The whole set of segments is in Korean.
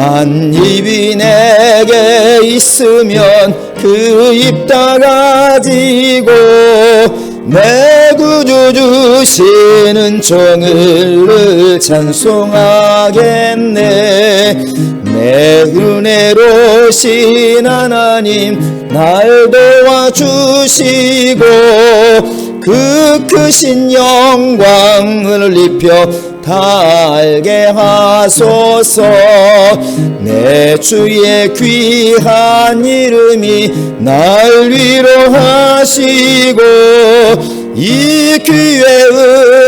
한 입이 내게 있으면 그 입 다 가지고 내 구주 주시는 종을 찬송하겠네. 내 은혜로신 하나님 날 도와주시고 그 크신 영광을 입혀 다 알게 하소서. 내 주의 귀한 이름이 날 위로하시고 이 귀의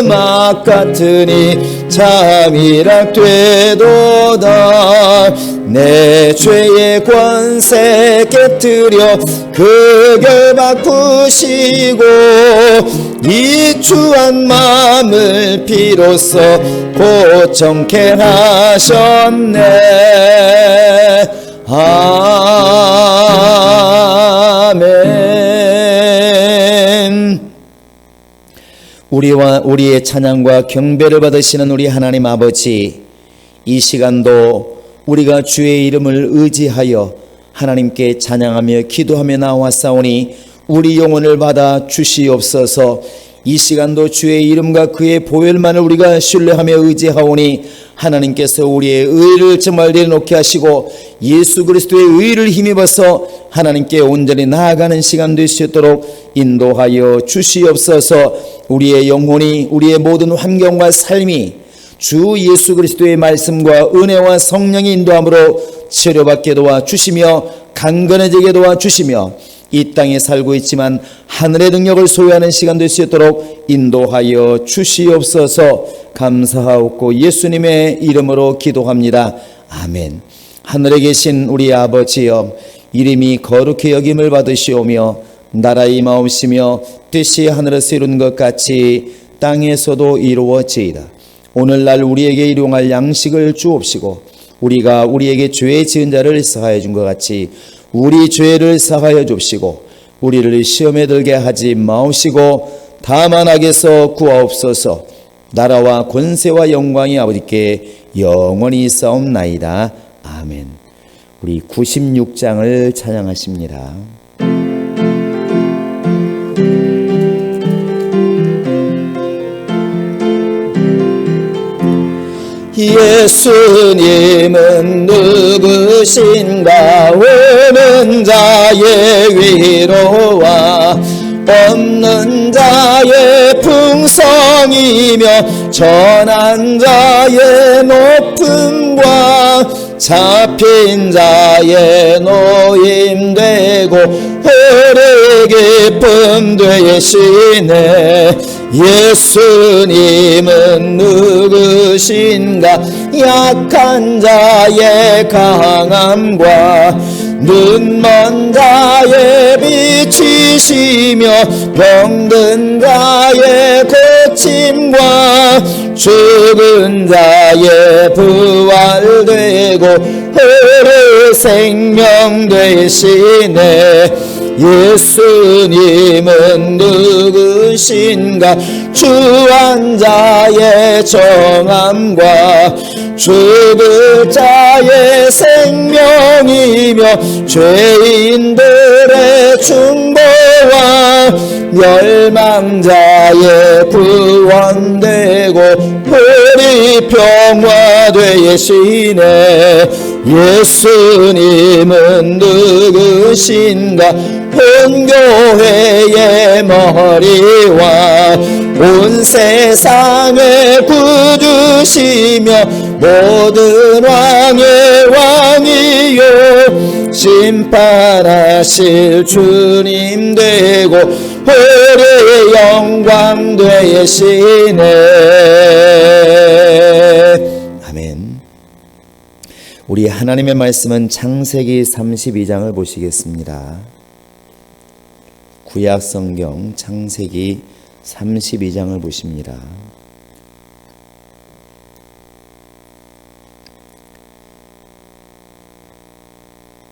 음악 같으니 잠이락 되도다. 내 죄의 권세 깨뜨려 그 결박 푸시고 이 추한 마음을 비로소 고청케 하셨네. 아멘. 우리의 찬양과 경배를 받으시는 우리 하나님 아버지, 이 시간도 우리가 주의 이름을 의지하여 하나님께 찬양하며 기도하며 나왔사오니 우리 영혼을 받아 주시옵소서. 이 시간도 주의 이름과 그의 보혈만을 우리가 신뢰하며 의지하오니 하나님께서 우리의 의를 정말 내려놓게 하시고 예수 그리스도의 의를 힘입어서 하나님께 온전히 나아가는 시간 될 수 있도록 인도하여 주시옵소서. 우리의 영혼이, 우리의 모든 환경과 삶이 주 예수 그리스도의 말씀과 은혜와 성령의 인도함으로 치료받게 도와주시며 강건해지게 도와주시며 이 땅에 살고 있지만 하늘의 능력을 소유하는 시간 될 수 있도록 인도하여 주시옵소서. 감사하옵고 예수님의 이름으로 기도합니다. 아멘. 하늘에 계신 우리 아버지여, 이름이 거룩히 여김을 받으시오며 나라의 임하옵시며 뜻이 하늘에서 이룬 것 같이 땅에서도 이루어지이다. 오늘날 우리에게 일용할 양식을 주옵시고 우리가 우리에게 죄 지은 자를 사하여 준 것 같이 우리 죄를 사하여 줍시고 우리를 시험에 들게 하지 마옵시고 다만 악에서 구하옵소서. 나라와 권세와 영광이 아버지께 영원히 있사옵나이다. 아멘. 우리 96장을 찬양하십니다. 예수님은 누구신가? 오는 자의 위로와 없는 자의 풍성이며 전한 자의 높음과 잡힌 자의 노임되고 오래 기쁨 되시네. 예수님은 누구신가? 약한 자의 강함과 눈먼 자의 빛이시며 병든 자의 고침과 죽은 자의 부활되고 오래 생명 되시네. 예수님은 누구신가? 주한 자의 정함과 죽을 자의 생명이며 죄인들의 중보와 멸망자의 구원되고 우리 평화되시네. 예수님은 누구신가? 온 교회의 머리와 온 세상을 구주시며 모든 왕의 왕이요 심판하실 주님 되고 오래 영광 되시네. 아멘. 우리 하나님의 말씀은 창세기 32장을 보시겠습니다. 구약 성경 창세기 32장을 보십니다.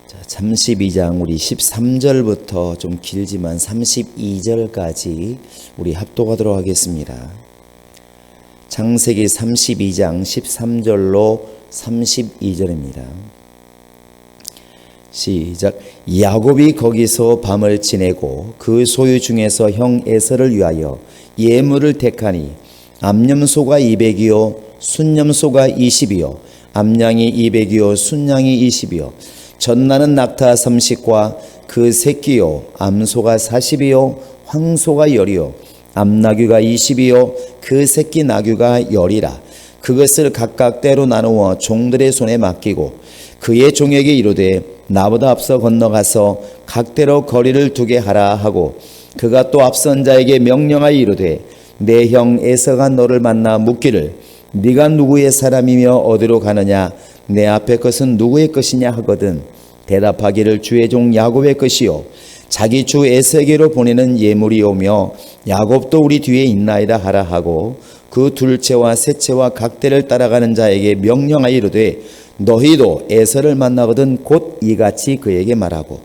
자, 32장 우리 13절부터 좀 길지만 32절까지 우리 합독하도록 하겠습니다. 창세기 32장 13절로 32절입니다. 시작. 야곱이 거기서 밤을 지내고 그 소유 중에서 형 에서를 위하여 예물을 택하니 암염소가 200이요 순염소가 20이요 암양이 200이요 순양이 20이요 전나는 낙타 30과 그 새끼요 암소가 40이요 황소가 10이요 암나귀가 20이요 그 새끼 나귀가 10이라. 그것을 각각 때로 나누어 종들의 손에 맡기고 그의 종에게 이르되 나보다 앞서 건너가서 각대로 거리를 두게 하라 하고 그가 또 앞선 자에게 명령하여 이르되 내 형 에서가 너를 만나 묻기를 네가 누구의 사람이며 어디로 가느냐 내 앞에 것은 누구의 것이냐 하거든 대답하기를 주의 종 야곱의 것이요 자기 주 에서에게로 보내는 예물이 오며 야곱도 우리 뒤에 있나이다 하라 하고 그 둘째와 셋째와 각대를 따라가는 자에게 명령하여 이르되 너희도 에서를 만나거든 곧 이같이 그에게 말하고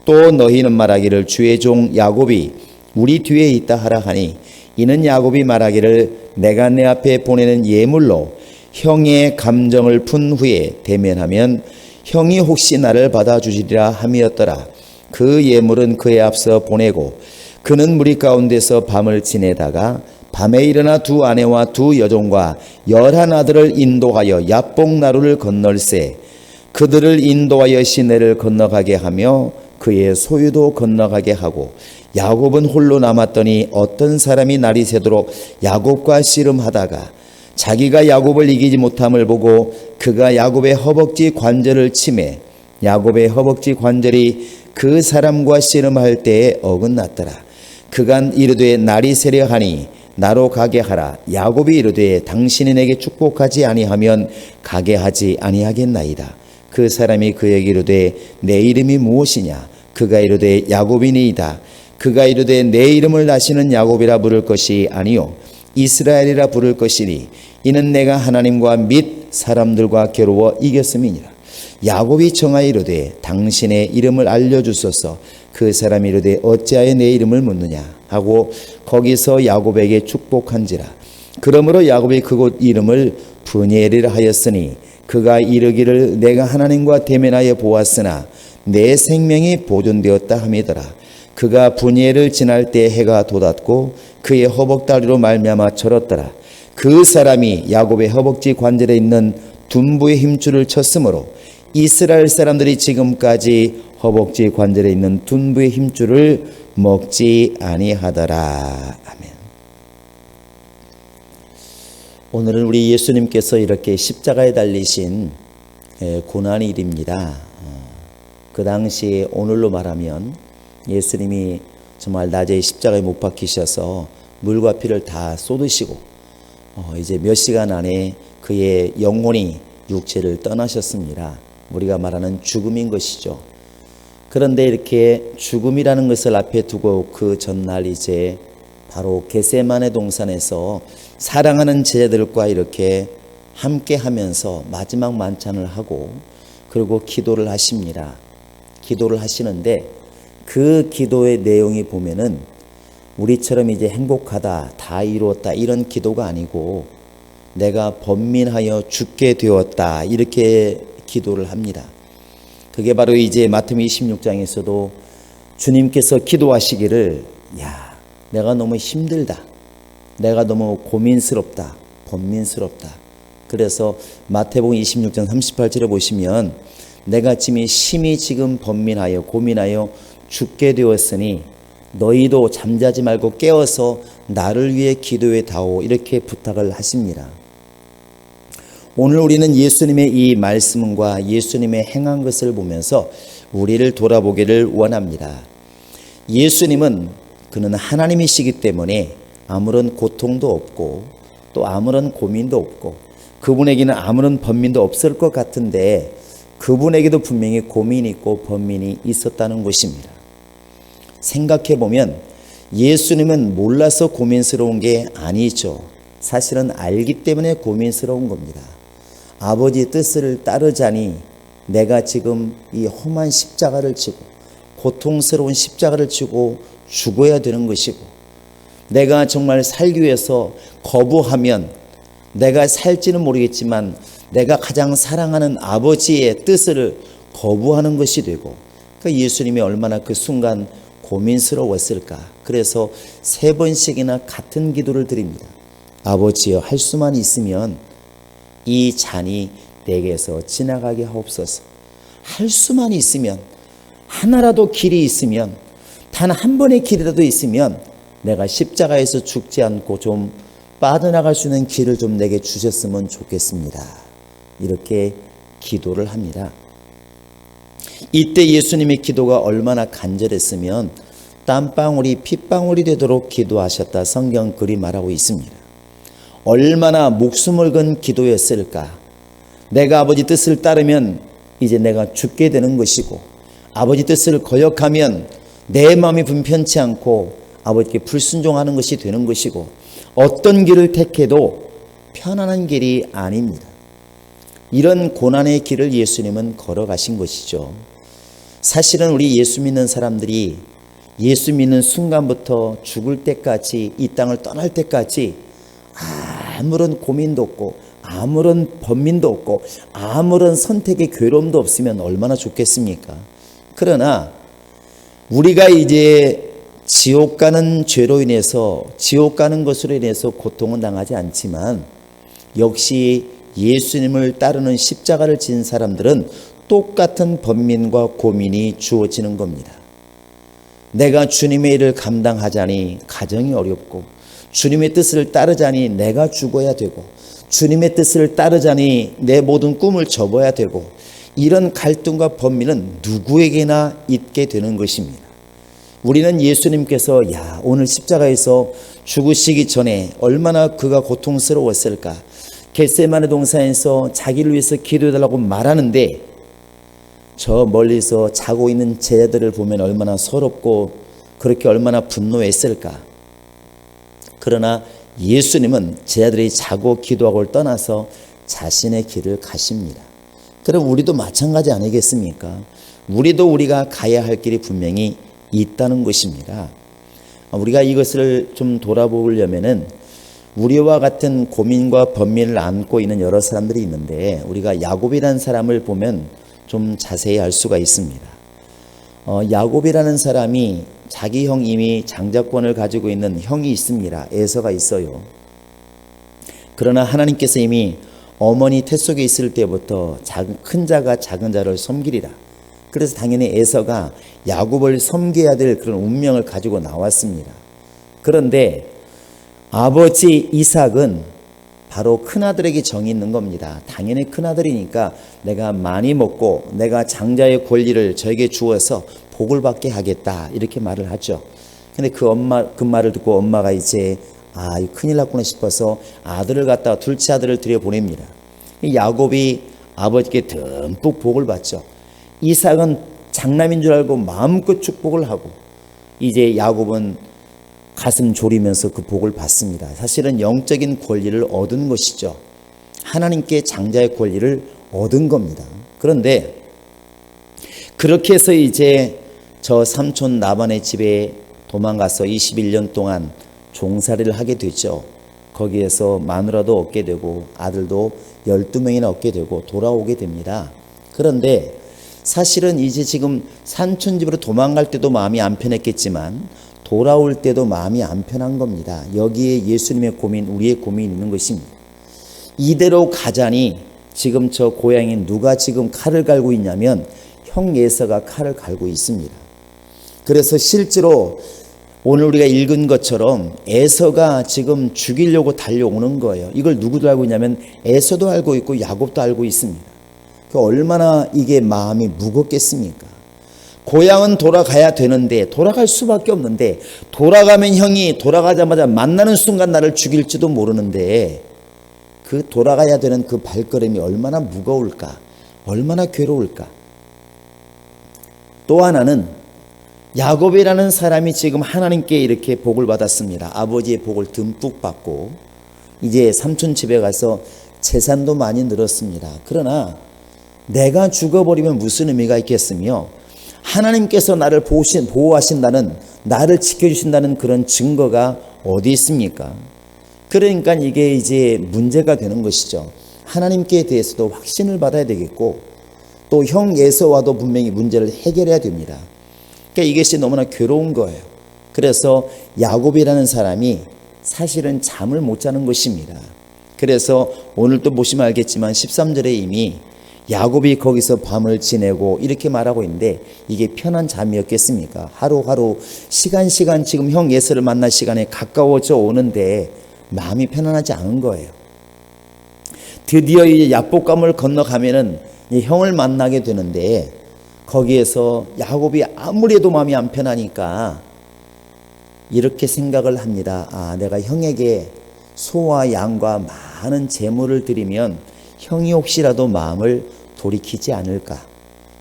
또 너희는 말하기를 주의 종 야곱이 우리 뒤에 있다 하라 하니 이는 야곱이 말하기를 내가 내 앞에 보내는 예물로 형의 감정을 푼 후에 대면하면 형이 혹시 나를 받아주시리라 함이었더라. 그 예물은 그의 앞서 보내고 그는 무리 가운데서 밤을 지내다가 밤에 일어나 두 아내와 두 여종과 11 아들을 인도하여 야복나루를 건널세 그들을 인도하여 시내를 건너가게 하며 그의 소유도 건너가게 하고 야곱은 홀로 남았더니 어떤 사람이 날이 새도록 야곱과 씨름하다가 자기가 야곱을 이기지 못함을 보고 그가 야곱의 허벅지 관절을 치매 야곱의 허벅지 관절이 그 사람과 씨름할 때에 어긋났더라. 그가 이르되 날이 새려 하니 나로 가게 하라. 야곱이 이르되 당신이 내게 축복하지 아니하면 가게 하지 아니하겠나이다. 그 사람이 그에게 이르되 내 이름이 무엇이냐? 그가 이르되 야곱이니이다. 그가 이르되 내 이름을 다시는 야곱이라 부를 것이 아니요 이스라엘이라 부를 것이니 이는 내가 하나님과 및 사람들과 겨루어 이겼음이니라. 야곱이 청하여 이르되 당신의 이름을 알려주소서. 그 사람이 이르되 어찌하여 내 이름을 묻느냐 하고 거기서 야곱에게 축복한지라. 그러므로 야곱이 그곳 이름을 브니엘이라 하였으니 그가 이르기를 내가 하나님과 대면하여 보았으나 내 생명이 보존되었다 함이더라. 그가 브니엘을 지날 때 해가 돋았고 그의 허벅다리로 말미암아 절었더라. 그 사람이 야곱의 허벅지 관절에 있는 둔부의 힘줄을 쳤으므로 이스라엘 사람들이 지금까지 허벅지 관절에 있는 둔부의 힘줄을 먹지 아니하더라. 아멘. 오늘은 우리 예수님께서 이렇게 십자가에 달리신 고난의 일입니다. 그 당시 오늘로 말하면 예수님이 정말 낮에 십자가에 못 박히셔서 물과 피를 다 쏟으시고 이제 몇 시간 안에 그의 영혼이 육체를 떠나셨습니다. 우리가 말하는 죽음인 것이죠. 그런데 이렇게 죽음이라는 것을 앞에 두고 그 전날 이제 바로 겟세마네 동산에서 사랑하는 제자들과 이렇게 함께 하면서 마지막 만찬을 하고 그리고 기도를 하십니다. 기도를 하시는데 그 기도의 내용이 보면은 우리처럼 이제 행복하다, 다 이루었다 이런 기도가 아니고 내가 번민하여 죽게 되었다 이렇게 기도를 합니다. 그게 바로 이제 마태복음 26장에서도 주님께서 기도하시기를 야, 내가 너무 힘들다. 내가 너무 고민스럽다. 번민스럽다. 그래서 마태복음 26장 38절에 보시면 내가 심히 지금 번민하여 고민하여 죽게 되었으니 너희도 잠자지 말고 깨어서 나를 위해 기도해 다오 이렇게 부탁을 하십니다. 오늘 우리는 예수님의 이 말씀과 예수님의 행한 것을 보면서 우리를 돌아보기를 원합니다. 예수님은 그는 하나님이시기 때문에 아무런 고통도 없고 또 아무런 고민도 없고 그분에게는 아무런 번민도 없을 것 같은데 그분에게도 분명히 고민이 있고 번민이 있었다는 것입니다. 생각해보면 예수님은 몰라서 고민스러운 게 아니죠. 사실은 알기 때문에 고민스러운 겁니다. 아버지의 뜻을 따르자니 내가 지금 이 험한 십자가를 지고 고통스러운 십자가를 지고 죽어야 되는 것이고 내가 정말 살기 위해서 거부하면 내가 살지는 모르겠지만 내가 가장 사랑하는 아버지의 뜻을 거부하는 것이 되고, 그러니까 예수님이 얼마나 그 순간 고민스러웠을까. 그래서 3번씩이나 같은 기도를 드립니다. 아버지여, 할 수만 있으면 이 잔이 내게서 지나가게 하옵소서. 할 수만 있으면, 하나라도 길이 있으면, 단 한 번의 길이라도 있으면 내가 십자가에서 죽지 않고 좀 빠져나갈 수 있는 길을 좀 내게 주셨으면 좋겠습니다. 이렇게 기도를 합니다. 이때 예수님의 기도가 얼마나 간절했으면 땀방울이 핏방울이 되도록 기도하셨다, 성경 글이 말하고 있습니다. 얼마나 목숨을 건 기도였을까. 내가 아버지 뜻을 따르면 이제 내가 죽게 되는 것이고, 아버지 뜻을 거역하면 내 마음이 분편치 않고 아버지께 불순종하는 것이 되는 것이고, 어떤 길을 택해도 편안한 길이 아닙니다. 이런 고난의 길을 예수님은 걸어가신 것이죠. 사실은 우리 예수 믿는 사람들이 예수 믿는 순간부터 죽을 때까지, 이 땅을 떠날 때까지 아무런 고민도 없고 아무런 번민도 없고 아무런 선택의 괴로움도 없으면 얼마나 좋겠습니까? 그러나 우리가 이제 지옥 가는 죄로 인해서, 지옥 가는 것으로 인해서 고통은 당하지 않지만, 역시 예수님을 따르는 십자가를 진 사람들은 똑같은 번민과 고민이 주어지는 겁니다. 내가 주님의 일을 감당하자니 가정이 어렵고, 주님의 뜻을 따르자니 내가 죽어야 되고, 주님의 뜻을 따르자니 내 모든 꿈을 접어야 되고, 이런 갈등과 번민은 누구에게나 있게 되는 것입니다. 우리는 예수님께서 오늘 십자가에서 죽으시기 전에 얼마나 그가 고통스러웠을까. 겟세마네 동산에서 자기를 위해서 기도해달라고 말하는데 저 멀리서 자고 있는 제자들을 보면 얼마나 서럽고 그렇게 얼마나 분노했을까. 그러나 예수님은 제자들이 자고 기도하고를 떠나서 자신의 길을 가십니다. 그럼 우리도 마찬가지 아니겠습니까? 우리도 우리가 가야 할 길이 분명히 있다는 것입니다. 우리가 이것을 좀 돌아보려면은 우리와 같은 고민과 번민을 안고 있는 여러 사람들이 있는데, 우리가 야곱이라는 사람을 보면 좀 자세히 알 수가 있습니다. 야곱이라는 사람이 자기 형, 이미 장자권을 가지고 있는 형이 있습니다. 에서가 있어요. 그러나 하나님께서 이미 어머니 태 속에 있을 때부터 큰 자가 작은 자를 섬기리라. 그래서 당연히 에서가 야곱을 섬겨야 될 그런 운명을 가지고 나왔습니다. 그런데 아버지 이삭은 바로 큰아들에게 정이 있는 겁니다. 당연히 큰아들이니까 내가 많이 먹고 내가 장자의 권리를 저에게 주어서 복을 받게 하겠다, 이렇게 말을 하죠. 근데 그 말을 듣고 엄마가 이제 큰일 났구나 싶어서 아들을 갖다가 둘째 아들을 들여보냅니다. 야곱이 아버지께 듬뿍 복을 받죠. 이삭은 장남인 줄 알고 마음껏 축복을 하고, 이제 야곱은 가슴 졸이면서 그 복을 받습니다. 사실은 영적인 권리를 얻은 것이죠. 하나님께 장자의 권리를 얻은 겁니다. 그런데 그렇게 해서 이제 저 삼촌 라반의 집에 도망가서 21년 동안 종살이를 하게 되죠. 거기에서 마누라도 얻게 되고 아들도 12명이나 얻게 되고 돌아오게 됩니다. 그런데 사실은 이제 지금 삼촌 집으로 도망갈 때도 마음이 안 편했겠지만 돌아올 때도 마음이 안 편한 겁니다. 여기에 예수님의 고민, 우리의 고민이 있는 것입니다. 이대로 가자니 지금 저 고향에 누가 지금 칼을 갈고 있냐면 형 예서가 칼을 갈고 있습니다. 그래서 실제로 오늘 우리가 읽은 것처럼 에서가 지금 죽이려고 달려오는 거예요. 이걸 누구도 알고 있냐면 에서도 알고 있고 야곱도 알고 있습니다. 얼마나 이게 마음이 무겁겠습니까? 고향은 돌아가야 되는데, 돌아갈 수밖에 없는데, 돌아가면 형이 돌아가자마자 만나는 순간 나를 죽일지도 모르는데, 그 돌아가야 되는 그 발걸음이 얼마나 무거울까, 얼마나 괴로울까. 또 하나는 야곱이라는 사람이 지금 하나님께 이렇게 복을 받았습니다. 아버지의 복을 듬뿍 받고 이제 삼촌 집에 가서 재산도 많이 늘었습니다. 그러나 내가 죽어버리면 무슨 의미가 있겠으며, 하나님께서 나를 보호하신다는, 나를 지켜주신다는 그런 증거가 어디 있습니까? 그러니까 이게 이제 문제가 되는 것이죠. 하나님께 대해서도 확신을 받아야 되겠고 또 형 에서와도 분명히 문제를 해결해야 됩니다. 그러니까 이것이 너무나 괴로운 거예요. 그래서 야곱이라는 사람이 사실은 잠을 못 자는 것입니다. 그래서 오늘 또 보시면 알겠지만 13절에 이미 야곱이 거기서 밤을 지내고 이렇게 말하고 있는데 이게 편한 잠이었겠습니까? 하루하루 시간 지금 형 에서를 만날 시간에 가까워져 오는데 마음이 편안하지 않은 거예요. 드디어 이제 야복강을 건너가면은 형을 만나게 되는데 거기에서 야곱이 아무래도 마음이 안 편하니까 이렇게 생각을 합니다. 내가 형에게 소와 양과 많은 재물을 드리면 형이 혹시라도 마음을 돌이키지 않을까.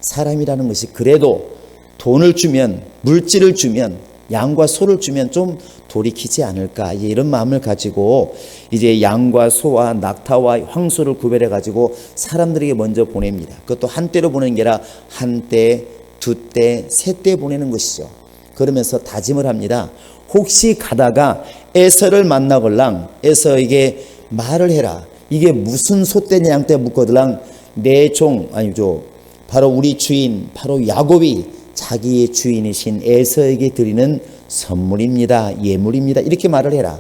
사람이라는 것이 그래도 돈을 주면, 물질을 주면, 양과 소를 주면 좀 돌이키지 않을까. 이런 마음을 가지고 이제 양과 소와 낙타와 황소를 구별해 가지고 사람들에게 먼저 보냅니다. 그것도 한때로 보내는 게 아니라 한 때, 두 때, 세 때 보내는 것이죠. 그러면서 다짐을 합니다. 혹시 가다가 에서를 만나걸랑 에서에게 말을 해라. 이게 무슨 소떼냐 양떼 묻거들랑 내 종 아니죠. 바로 우리 주인 바로 야곱이 자기의 주인이신 에서에게 드리는 선물입니다. 예물입니다. 이렇게 말을 해라.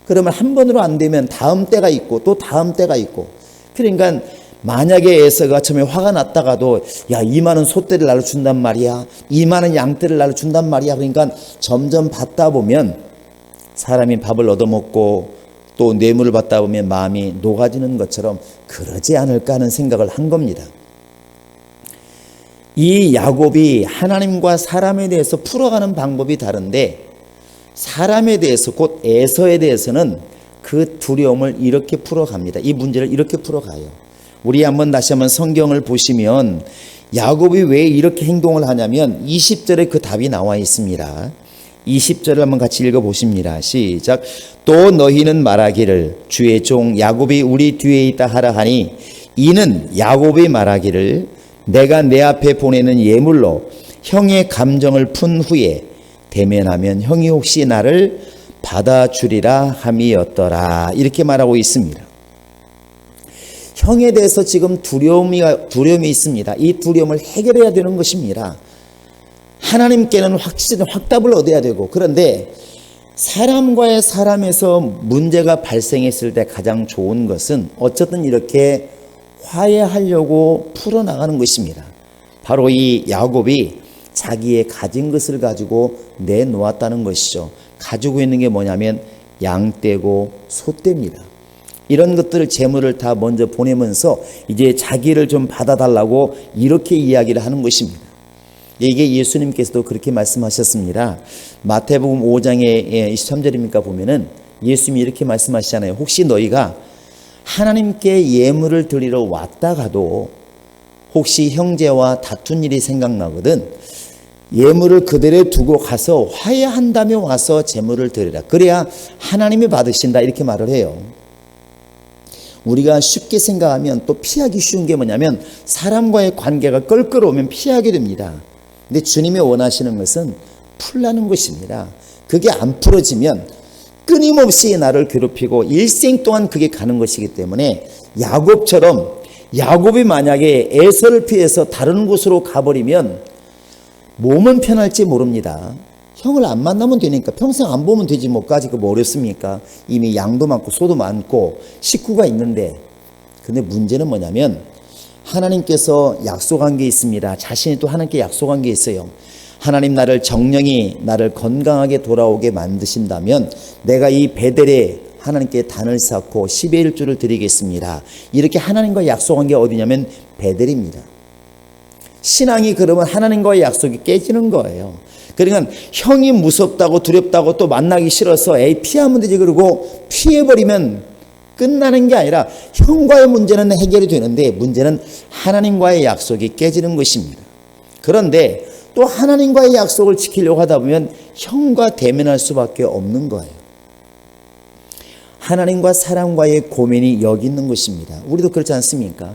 그러면 한 번으로 안 되면 다음 때가 있고 또 다음 때가 있고 그러니까 만약에 에서가 처음에 화가 났다가도 야, 이 많은 소떼를 나를 준단 말이야. 이 많은 양떼를 나를 준단 말이야. 그러니까 점점 받다 보면 사람이 밥을 얻어먹고 또 뇌물을 받다 보면 마음이 녹아지는 것처럼 그러지 않을까 하는 생각을 한 겁니다. 이 야곱이 하나님과 사람에 대해서 풀어가는 방법이 다른데 사람에 대해서 곧 에서에 대해서는 그 두려움을 이렇게 풀어갑니다. 이 문제를 이렇게 풀어가요. 우리 다시 한번 성경을 보시면 야곱이 왜 이렇게 행동을 하냐면 20절에 그 답이 나와 있습니다. 20절을 한번 같이 읽어보십니다. 시작. 또 너희는 말하기를 주의 종 야곱이 우리 뒤에 있다 하라 하니 이는 야곱이 말하기를 내가 내 앞에 보내는 예물로 형의 감정을 푼 후에 대면하면 형이 혹시 나를 받아주리라 함이었더라. 이렇게 말하고 있습니다. 형에 대해서 지금 두려움이 있습니다. 이 두려움을 해결해야 되는 것입니다. 하나님께는 확실한 확답을 얻어야 되고 그런데 사람과의 사람에서 문제가 발생했을 때 가장 좋은 것은 어쨌든 이렇게 화해하려고 풀어나가는 것입니다. 바로 이 야곱이 자기의 가진 것을 가지고 내놓았다는 것이죠. 가지고 있는 게 뭐냐면 양떼고 소떼입니다. 이런 것들을 재물을 다 먼저 보내면서 이제 자기를 좀 받아달라고 이렇게 이야기를 하는 것입니다. 이게 예수님께서도 그렇게 말씀하셨습니다. 마태복음 5장의 23절입니까 보면은 예수님이 이렇게 말씀하시잖아요. 혹시 너희가 하나님께 예물을 드리러 왔다가도 혹시 형제와 다툰 일이 생각나거든 예물을 그대로 두고 가서 화해한 다음에 와서 제물을 드리라. 그래야 하나님이 받으신다 이렇게 말을 해요. 우리가 쉽게 생각하면 또 피하기 쉬운 게 뭐냐면 사람과의 관계가 껄끄러우면 피하게 됩니다. 근데 주님이 원하시는 것은 풀라는 것입니다. 그게 안 풀어지면 끊임없이 나를 괴롭히고 일생 동안 그게 가는 것이기 때문에 야곱처럼 야곱이 만약에 에서를 피해서 다른 곳으로 가버리면 몸은 편할지 모릅니다. 형을 안 만나면 되니까 평생 안 보면 되지 뭐까지 뭐 어렵습니까? 이미 양도 많고 소도 많고 식구가 있는데 근데 문제는 뭐냐면 하나님께서 약속한 게 있습니다. 자신이 또 하나님께 약속한 게 있어요. 하나님 나를 정령이 나를 건강하게 돌아오게 만드신다면 내가 이 베델에 하나님께 단을 쌓고 10의 1주를 드리겠습니다. 이렇게 하나님과 약속한 게 어디냐면 베델입니다. 신앙이 그러면 하나님과의 약속이 깨지는 거예요. 그러니까 형이 무섭다고 두렵다고 또 만나기 싫어서 에이 피하면 되지 그러고 피해버리면 끝나는 게 아니라 형과의 문제는 해결이 되는데 문제는 하나님과의 약속이 깨지는 것입니다. 그런데 또 하나님과의 약속을 지키려고 하다 보면 형과 대면할 수밖에 없는 거예요. 하나님과 사람과의 고민이 여기 있는 것입니다. 우리도 그렇지 않습니까?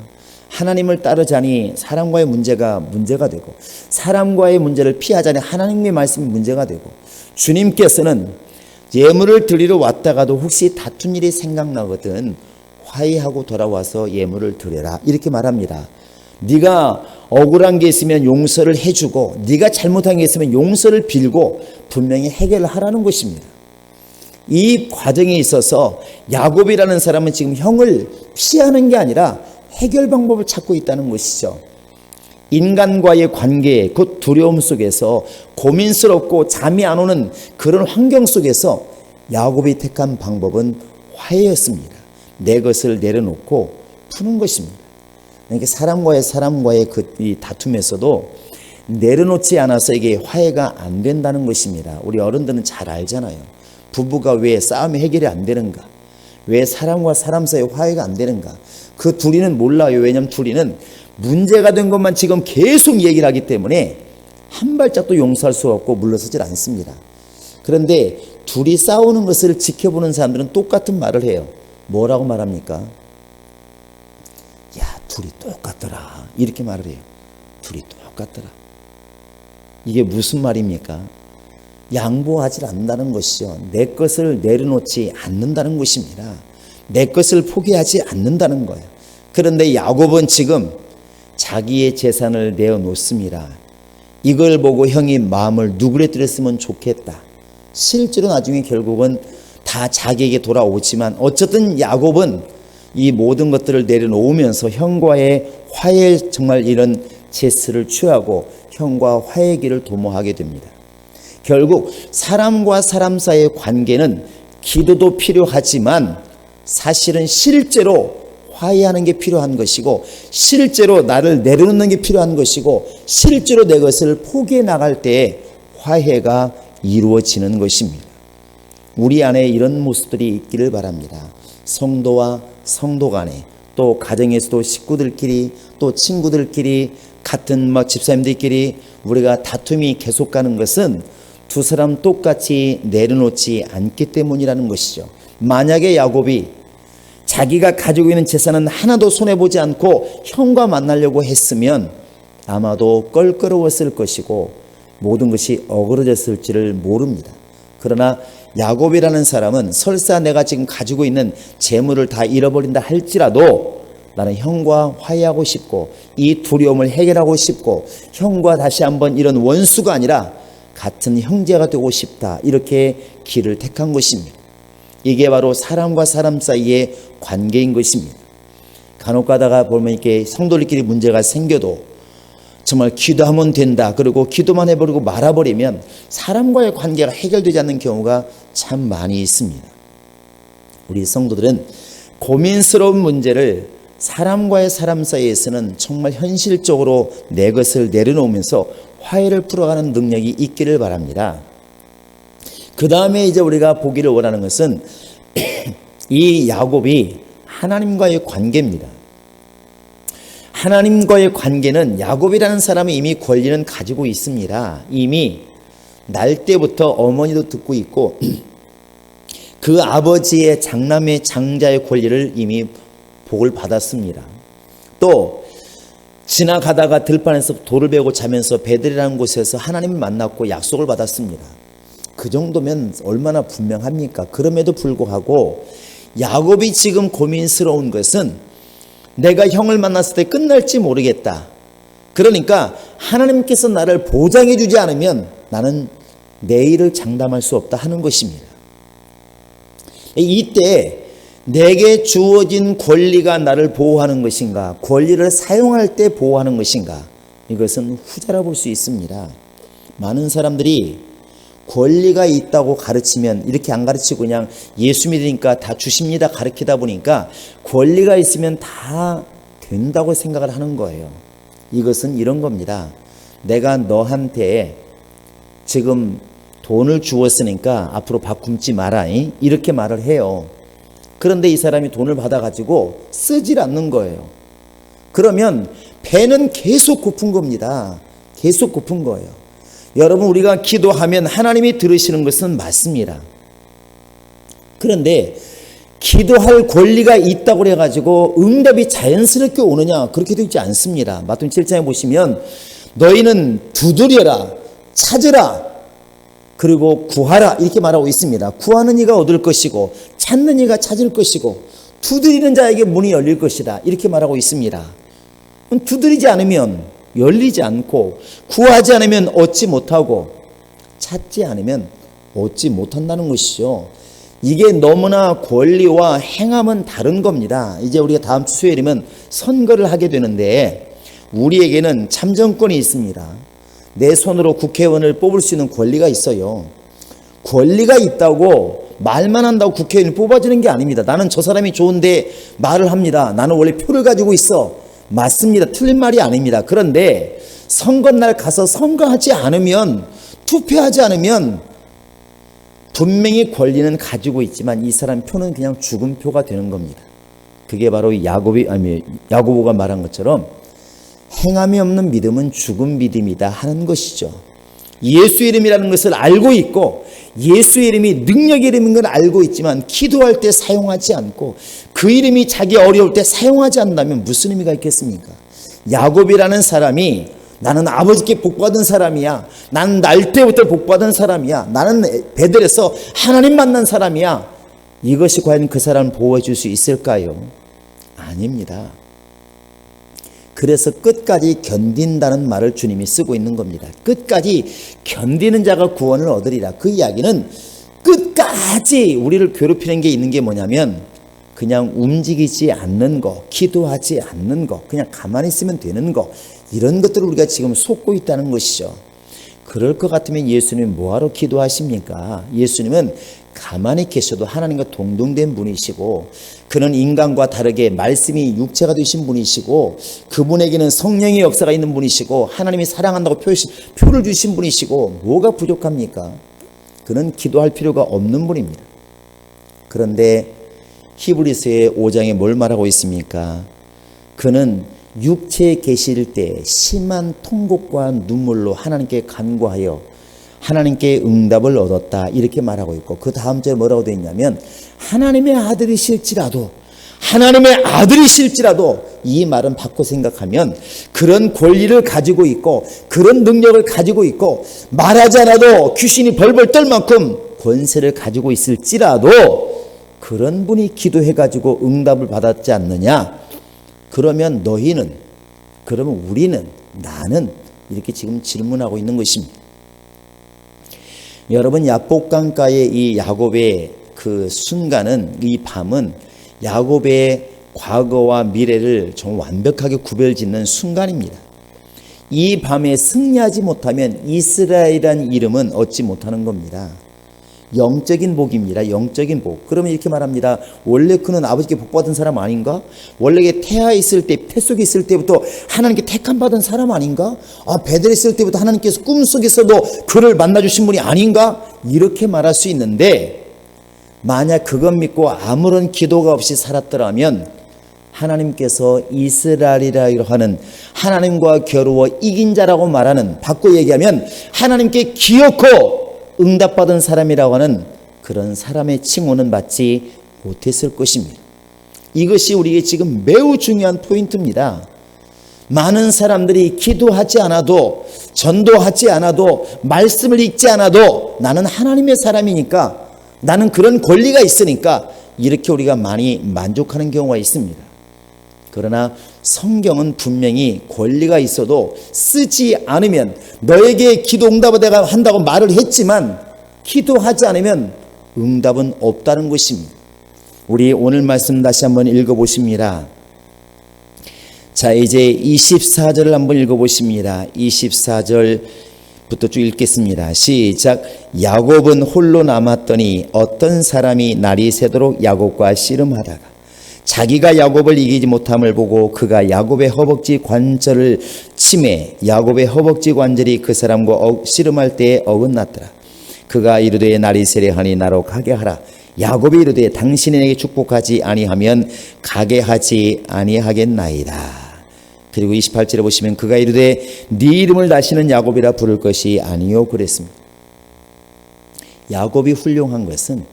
하나님을 따르자니 사람과의 문제가 되고 사람과의 문제를 피하자니 하나님의 말씀이 문제가 되고 주님께서는 예물을 드리러 왔다가도 혹시 다툰 일이 생각나거든 화해하고 돌아와서 예물을 드려라 이렇게 말합니다. 네가 억울한 게 있으면 용서를 해주고 네가 잘못한 게 있으면 용서를 빌고 분명히 해결을 하라는 것입니다. 이 과정에 있어서 야곱이라는 사람은 지금 형을 피하는 게 아니라 해결 방법을 찾고 있다는 것이죠. 인간과의 관계, 그 두려움 속에서 고민스럽고 잠이 안 오는 그런 환경 속에서 야곱이 택한 방법은 화해였습니다. 내 것을 내려놓고 푸는 것입니다. 그러니까 사람과의 이 다툼에서도 내려놓지 않아서 이게 화해가 안 된다는 것입니다. 우리 어른들은 잘 알잖아요. 부부가 왜 싸움이 해결이 안 되는가? 왜 사람과 사람 사이에 화해가 안 되는가? 그 둘이는 몰라요. 왜냐하면 둘이는 문제가 된 것만 지금 계속 얘기를 하기 때문에 한 발짝도 용서할 수 없고 물러서질 않습니다. 그런데 둘이 싸우는 것을 지켜보는 사람들은 똑같은 말을 해요. 뭐라고 말합니까? 야, 둘이 똑같더라. 이렇게 말을 해요. 둘이 똑같더라. 이게 무슨 말입니까? 양보하지 않는다는 것이죠. 내 것을 내려놓지 않는다는 것입니다. 내 것을 포기하지 않는다는 거예요. 그런데 야곱은 지금 자기의 재산을 내어놓습니다. 이걸 보고 형이 마음을 누그러뜨렸으면 좋겠다. 실제로 나중에 결국은 다 자기에게 돌아오지만 어쨌든 야곱은 이 모든 것들을 내려놓으면서 형과의 화해 정말 이런 제스를 취하고 형과 화해 길을 도모하게 됩니다. 결국 사람과 사람 사이의 관계는 기도도 필요하지만 사실은 실제로 화해하는 게 필요한 것이고 실제로 나를 내려놓는 게 필요한 것이고 실제로 내 것을 포기해 나갈 때 화해가 이루어지는 것입니다. 우리 안에 이런 모습들이 있기를 바랍니다. 성도와 성도 간에 또 가정에서도 식구들끼리 또 친구들끼리 같은 집사님들끼리 우리가 다툼이 계속 가는 것은 두 사람 똑같이 내려놓지 않기 때문이라는 것이죠. 만약에 야곱이 자기가 가지고 있는 재산은 하나도 손해보지 않고 형과 만나려고 했으면 아마도 껄끄러웠을 것이고 모든 것이 어그러졌을지를 모릅니다. 그러나 야곱이라는 사람은 설사 내가 지금 가지고 있는 재물을 다 잃어버린다 할지라도 나는 형과 화해하고 싶고 이 두려움을 해결하고 싶고 형과 다시 한번 이런 원수가 아니라 같은 형제가 되고 싶다. 이렇게 길을 택한 것입니다. 이게 바로 사람과 사람 사이의 관계인 것입니다. 간혹 가다가 보면 이렇게 성도들끼리 문제가 생겨도 정말 기도하면 된다. 그리고 기도만 해버리고 말아버리면 사람과의 관계가 해결되지 않는 경우가 참 많이 있습니다. 우리 성도들은 고민스러운 문제를 사람과의 사람 사이에서는 정말 현실적으로 내 것을 내려놓으면서 화해를 풀어가는 능력이 있기를 바랍니다. 그 다음에 이제 우리가 보기를 원하는 것은 이 야곱이 하나님과의 관계입니다. 하나님과의 관계는 야곱이라는 사람이 이미 권리는 가지고 있습니다. 이미 날 때부터 어머니도 듣고 있고 그 아버지의 장남의 장자의 권리를 이미 복을 받았습니다. 또 지나가다가 들판에서 돌을 베고 자면서 베들이라는 곳에서 하나님을 만났고 약속을 받았습니다. 그 정도면 얼마나 분명합니까? 그럼에도 불구하고 야곱이 지금 고민스러운 것은 내가 형을 만났을 때 끝날지 모르겠다. 그러니까 하나님께서 나를 보장해 주지 않으면 나는 내일을 장담할 수 없다 하는 것입니다. 이때 내게 주어진 권리가 나를 보호하는 것인가, 권리를 사용할 때 보호하는 것인가, 이것은 후자라 볼 수 있습니다. 많은 사람들이 권리가 있다고 가르치면 이렇게 안 가르치고 그냥 예수 믿으니까 다 주십니다 가르치다 보니까 권리가 있으면 다 된다고 생각을 하는 거예요. 이것은 이런 겁니다. 내가 너한테 지금 돈을 주었으니까 앞으로 밥 굶지 마라 이렇게 말을 해요. 그런데 이 사람이 돈을 받아가지고 쓰질 않는 거예요. 그러면 배는 계속 고픈 겁니다. 계속 고픈 거예요. 여러분, 우리가 기도하면 하나님이 들으시는 것은 맞습니다. 그런데 기도할 권리가 있다고 해가지고 응답이 자연스럽게 오느냐, 그렇게 되지 않습니다. 마태복음 7장에 보시면 너희는 두드려라, 찾으라, 그리고 구하라 이렇게 말하고 있습니다. 구하는 이가 얻을 것이고 찾는 이가 찾을 것이고 두드리는 자에게 문이 열릴 것이다. 이렇게 말하고 있습니다. 두드리지 않으면 열리지 않고, 구하지 않으면 얻지 못하고, 찾지 않으면 얻지 못한다는 것이죠. 이게 너무나 권리와 행함은 다른 겁니다. 이제 우리가 다음 주 수요일이면 선거를 하게 되는데, 우리에게는 참정권이 있습니다. 내 손으로 국회의원을 뽑을 수 있는 권리가 있어요. 권리가 있다고 말만 한다고 국회의원이 뽑아지는 게 아닙니다. 나는 저 사람이 좋은데 말을 합니다. 나는 원래 표를 가지고 있어. 맞습니다. 틀린 말이 아닙니다. 그런데 선거날 가서 선거하지 않으면, 투표하지 않으면 분명히 권리는 가지고 있지만 이 사람 표는 그냥 죽은 표가 되는 겁니다. 그게 바로 야고보가 말한 것처럼 행함이 없는 믿음은 죽은 믿음이다 하는 것이죠. 예수 이름이라는 것을 알고 있고, 예수 이름이 능력의 이름인 걸 알고 있지만 기도할 때 사용하지 않고, 그 이름이 자기 어려울 때 사용하지 않는다면 무슨 의미가 있겠습니까? 야곱이라는 사람이 나는 아버지께 복받은 사람이야, 나는 날 때부터 복받은 사람이야, 나는 베들에서 하나님 만난 사람이야, 이것이 과연 그 사람을 보호해 줄 수 있을까요? 아닙니다. 그래서 끝까지 견딘다는 말을 주님이 쓰고 있는 겁니다. 끝까지 견디는 자가 구원을 얻으리라. 그 이야기는 끝까지 우리를 괴롭히는 게 있는 게 뭐냐면, 그냥 움직이지 않는 거, 기도하지 않는 거, 그냥 가만히 있으면 되는 거, 이런 것들을 우리가 지금 속고 있다는 것이죠. 그럴 것 같으면 예수님은 뭐하러 기도하십니까? 예수님은 가만히 계셔도 하나님과 동등된 분이시고, 그는 인간과 다르게 말씀이 육체가 되신 분이시고, 그분에게는 성령의 역사가 있는 분이시고, 하나님이 사랑한다고 표를 주신 분이시고, 뭐가 부족합니까? 그는 기도할 필요가 없는 분입니다. 그런데 히브리서의 5장에 뭘 말하고 있습니까? 그는 육체에 계실 때 심한 통곡과 눈물로 하나님께 간구하여 하나님께 응답을 얻었다, 이렇게 말하고 있고, 그 다음 절에 뭐라고 되어 있냐면, 하나님의 아들이실지라도, 이 말은 바꿔 생각하면 그런 권리를 가지고 있고, 그런 능력을 가지고 있고, 말하지 않아도 귀신이 벌벌 떨 만큼 권세를 가지고 있을지라도 그런 분이 기도해가지고 응답을 받았지 않느냐? 그러면 너희는, 그러면 우리는, 나는, 이렇게 지금 질문하고 있는 것입니다. 여러분, 야복강가의 이 야곱의 그 순간은, 이 밤은 야곱의 과거와 미래를 좀 완벽하게 구별짓는 순간입니다. 이 밤에 승리하지 못하면 이스라엘이라는 이름은 얻지 못하는 겁니다. 영적인 복입니다. 영적인 복. 그러면 이렇게 말합니다. 원래 그는 아버지께 복받은 사람 아닌가? 원래 태아에 있을 때, 태 속에 있을 때부터 하나님께 택함 받은 사람 아닌가? 베델에 있을 때부터 하나님께서 꿈속에서도 그를 만나주신 분이 아닌가? 이렇게 말할 수 있는데, 만약 그것 믿고 아무런 기도가 없이 살았더라면 하나님께서 이스라엘이라 하는, 하나님과 겨루어 이긴 자라고 말하는, 바꿔 얘기하면 하나님께 기어코 응답받은 사람이라고 하는 그런 사람의 칭호는 받지 못했을 것입니다. 이것이 우리에게 지금 매우 중요한 포인트입니다. 많은 사람들이 기도하지 않아도, 전도하지 않아도, 말씀을 읽지 않아도 나는 하나님의 사람이니까, 나는 그런 권리가 있으니까, 이렇게 우리가 많이 만족하는 경우가 있습니다. 그러나 성경은 분명히 권리가 있어도 쓰지 않으면, 너에게 기도 응답을 내가 한다고 말을 했지만 기도하지 않으면 응답은 없다는 것입니다. 우리 오늘 말씀 다시 한번 읽어보십니다. 자, 이제 24절을 한번 읽어보십니다. 24절부터 쭉 읽겠습니다. 시작. 야곱은 홀로 남았더니 어떤 사람이 날이 새도록 야곱과 씨름하다가 자기가 야곱을 이기지 못함을 보고 그가 야곱의 허벅지 관절을 치매 야곱의 허벅지 관절이 그 사람과 씨름할 때에 어긋났더라. 그가 이르되 날이 세려하니 나로 가게 하라. 야곱이 이르되 당신이 내게 축복하지 아니하면 가게 하지 아니하겠나이다. 그리고 28절에 보시면 그가 이르되 네 이름을 다시는 야곱이라 부를 것이 아니요 그랬습니다. 야곱이 훌륭한 것은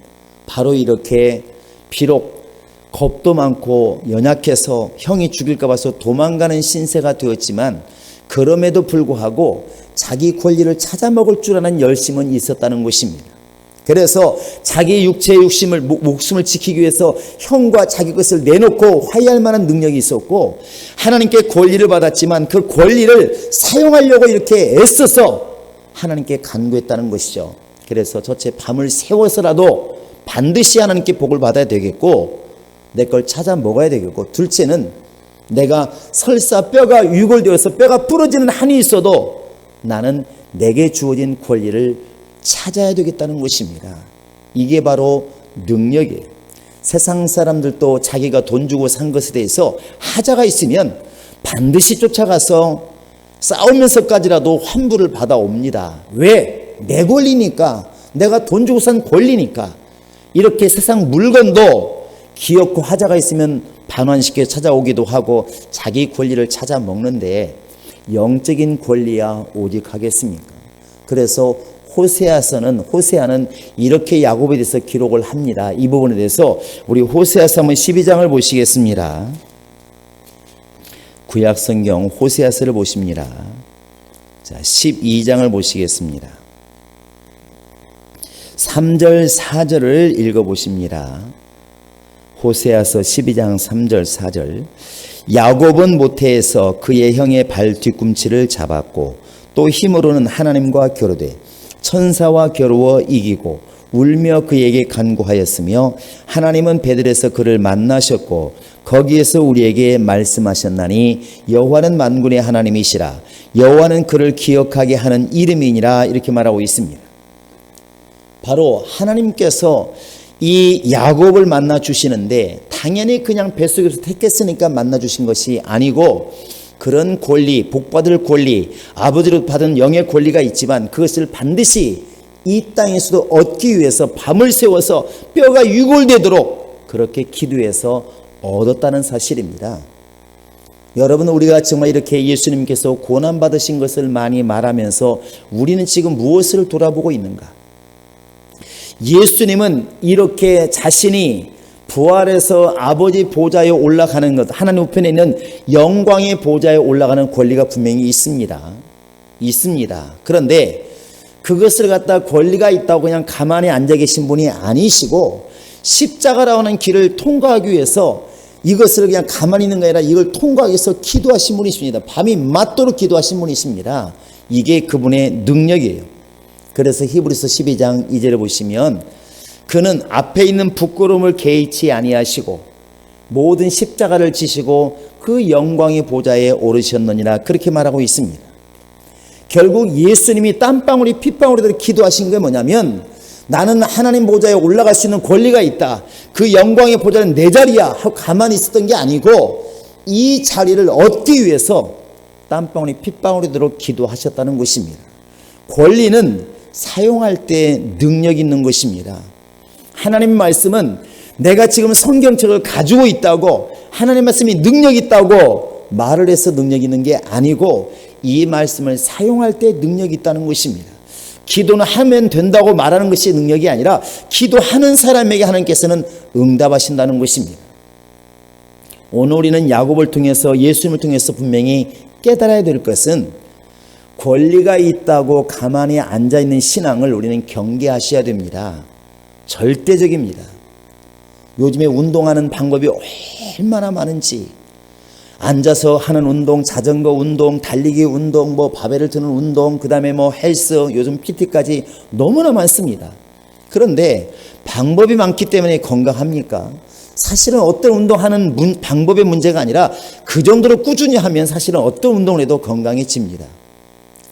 바로 이렇게 비록 겁도 많고 연약해서 형이 죽일까 봐서 도망가는 신세가 되었지만 그럼에도 불구하고 자기 권리를 찾아먹을 줄 아는 열심은 있었다는 것입니다. 그래서 자기 육체의 욕심을 목숨을 지키기 위해서 형과 자기 것을 내놓고 화해할 만한 능력이 있었고, 하나님께 권리를 받았지만 그 권리를 사용하려고 이렇게 애써서 하나님께 간구했다는 것이죠. 그래서 첫째, 밤을 새워서라도 반드시 하나님께 복을 받아야 되겠고, 내 걸 찾아 먹어야 되겠고, 둘째는 내가 설사 뼈가 유골되어서 뼈가 부러지는 한이 있어도 나는 내게 주어진 권리를 찾아야 되겠다는 것입니다. 이게 바로 능력이에요. 세상 사람들도 자기가 돈 주고 산 것에 대해서 하자가 있으면 반드시 쫓아가서 싸우면서까지라도 환불을 받아옵니다. 왜? 내 권리니까, 내가 돈 주고 산 권리니까. 이렇게 세상 물건도 귀엽고 하자가 있으면 반환시켜 찾아오기도 하고 자기 권리를 찾아 먹는데, 영적인 권리야 오직 하겠습니까? 그래서 호세아는 이렇게 야곱에 대해서 기록을 합니다. 이 부분에 대해서 우리 호세아서 한번 12장을 보시겠습니다. 구약성경 호세아서를 보십니다. 자, 12장을 보시겠습니다. 3절 4절을 읽어보십니다. 호세아서 12장 3절 4절. 야곱은 모태에서 그의 형의 발 뒤꿈치를 잡았고 또 힘으로는 하나님과 겨루되 천사와 겨루어 이기고 울며 그에게 간구하였으며 하나님은 베들에서 그를 만나셨고 거기에서 우리에게 말씀하셨나니 여호와는 만군의 하나님이시라. 여호와는 그를 기억하게 하는 이름이니라. 이렇게 말하고 있습니다. 바로 하나님께서 이 야곱을 만나 주시는데 당연히 그냥 뱃속에서 택했으니까 만나 주신 것이 아니고, 그런 권리, 복받을 권리, 아버지로 받은 영의 권리가 있지만 그것을 반드시 이 땅에서도 얻기 위해서 밤을 새워서 뼈가 유골되도록 그렇게 기도해서 얻었다는 사실입니다. 여러분, 우리가 정말 이렇게 예수님께서 고난받으신 것을 많이 말하면서 우리는 지금 무엇을 돌아보고 있는가? 예수님은 이렇게 자신이 부활해서 아버지 보좌에 올라가는 것, 하나님 우편에 있는 영광의 보좌에 올라가는 권리가 분명히 있습니다. 그런데 그것을 갖다 권리가 있다고 그냥 가만히 앉아 계신 분이 아니시고, 십자가라고 하는 길을 통과하기 위해서 이것을 그냥 가만히 있는 게 아니라 이걸 통과하기 위해서 기도하신 분이십니다. 밤이 맞도록 기도하신 분이십니다. 이게 그분의 능력이에요. 그래서 히브리서 12장 2절을 보시면 그는 앞에 있는 부끄러움을 개의치 아니하시고 모든 십자가를 지시고 그 영광의 보좌에 오르셨느니라. 그렇게 말하고 있습니다. 결국 예수님이 땀방울이 핏방울이 기도하신 게 뭐냐면, 나는 하나님 보좌에 올라갈 수 있는 권리가 있다, 그 영광의 보좌는 내 자리야 하고 가만히 있었던 게 아니고 이 자리를 얻기 위해서 땀방울이 핏방울이 되도록 기도하셨다는 것입니다. 권리는 사용할 때 능력 있는 것입니다. 하나님의 말씀은 내가 지금 성경책을 가지고 있다고, 하나님의 말씀이 능력 있다고 말을 해서 능력 있는 게 아니고 이 말씀을 사용할 때 능력이 있다는 것입니다. 기도는 하면 된다고 말하는 것이 능력이 아니라 기도하는 사람에게 하나님께서는 응답하신다는 것입니다. 오늘 우리는 야곱을 통해서, 예수님을 통해서 분명히 깨달아야 될 것은, 권리가 있다고 가만히 앉아있는 신앙을 우리는 경계하셔야 됩니다. 절대적입니다. 요즘에 운동하는 방법이 얼마나 많은지, 앉아서 하는 운동, 자전거 운동, 달리기 운동, 바벨을 드는 운동, 그 다음에 헬스, 요즘 PT까지 너무나 많습니다. 그런데 방법이 많기 때문에 건강합니까? 사실은 어떤 운동하는 방법의 문제가 아니라 그 정도로 꾸준히 하면 사실은 어떤 운동을 해도 건강해집니다.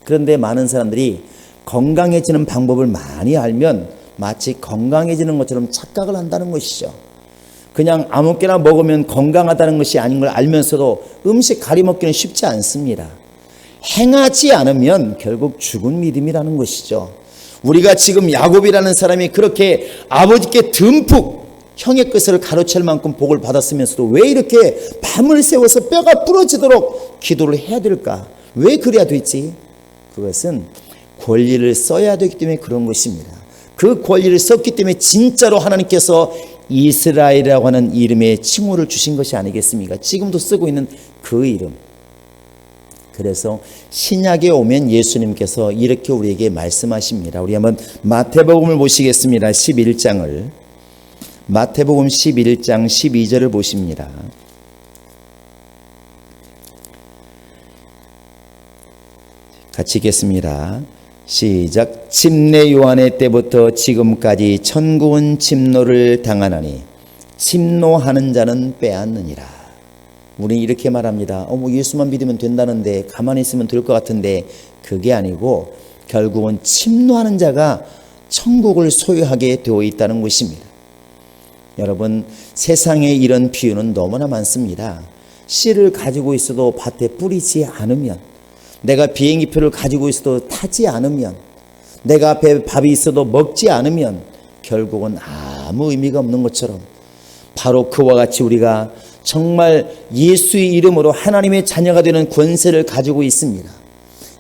그런데 많은 사람들이 건강해지는 방법을 많이 알면 마치 건강해지는 것처럼 착각을 한다는 것이죠. 그냥 아무렇게나 먹으면 건강하다는 것이 아닌 걸 알면서도 음식 가리먹기는 쉽지 않습니다. 행하지 않으면 결국 죽은 믿음이라는 것이죠. 우리가 지금 야곱이라는 사람이 그렇게 아버지께 듬뿍 형의 것을 가로챌 만큼 복을 받았으면서도 왜 이렇게 밤을 새워서 뼈가 부러지도록 기도를 해야 될까? 왜 그래야 되지? 그것은 권리를 써야 되기 때문에 그런 것입니다. 그 권리를 썼기 때문에 진짜로 하나님께서 이스라엘이라고 하는 이름의 칭호를 주신 것이 아니겠습니까? 지금도 쓰고 있는 그 이름. 그래서 신약에 오면 예수님께서 이렇게 우리에게 말씀하십니다. 우리 한번 마태복음을 보시겠습니다. 11장을. 마태복음 11장 12절을 보십니다. 같이 읽겠습니다. 시작. 침례 요한의 때부터 지금까지 천국은 침노를 당하나니 침노하는 자는 빼앗느니라. 우리는 이렇게 말합니다. 뭐 예수만 믿으면 된다는데, 가만히 있으면 될 것 같은데, 그게 아니고 결국은 침노하는 자가 천국을 소유하게 되어 있다는 것입니다. 여러분, 세상에 이런 비유는 너무나 많습니다. 씨를 가지고 있어도 밭에 뿌리지 않으면, 내가 비행기표를 가지고 있어도 타지 않으면, 내가 앞에 밥이 있어도 먹지 않으면 결국은 아무 의미가 없는 것처럼, 바로 그와 같이 우리가 정말 예수의 이름으로 하나님의 자녀가 되는 권세를 가지고 있습니다.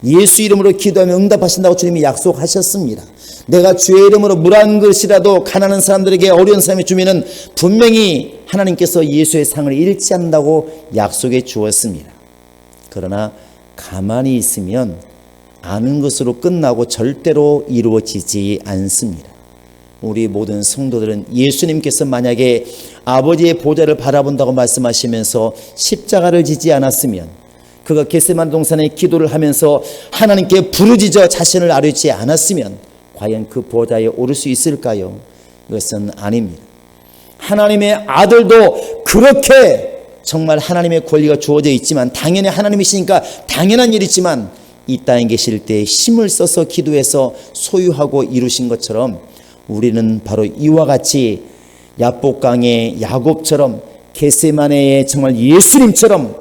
예수 이름으로 기도하면 응답하신다고 주님이 약속하셨습니다. 내가 주의 이름으로 물 한 그릇이라도 가난한 사람들에게, 어려운 사람이 주면은 분명히 하나님께서 예수의 상을 잃지 않는다고 약속해 주었습니다. 그러나 가만히 있으면 아는 것으로 끝나고 절대로 이루어지지 않습니다. 우리 모든 성도들은 예수님께서 만약에 아버지의 보좌를 바라본다고 말씀하시면서 십자가를 지지 않았으면, 그가 겟세마네 동산에 기도를 하면서 하나님께 부르짖어 자신을 아뢰지 않았으면 과연 그 보좌에 오를 수 있을까요? 이것은 아닙니다. 하나님의 아들도 그렇게 정말 하나님의 권리가 주어져 있지만, 당연히 하나님이시니까 당연한 일이지만, 이 땅에 계실 때 힘을 써서 기도해서 소유하고 이루신 것처럼 우리는 바로 이와 같이 야복강의 야곱처럼, 겟세마네의 정말 예수님처럼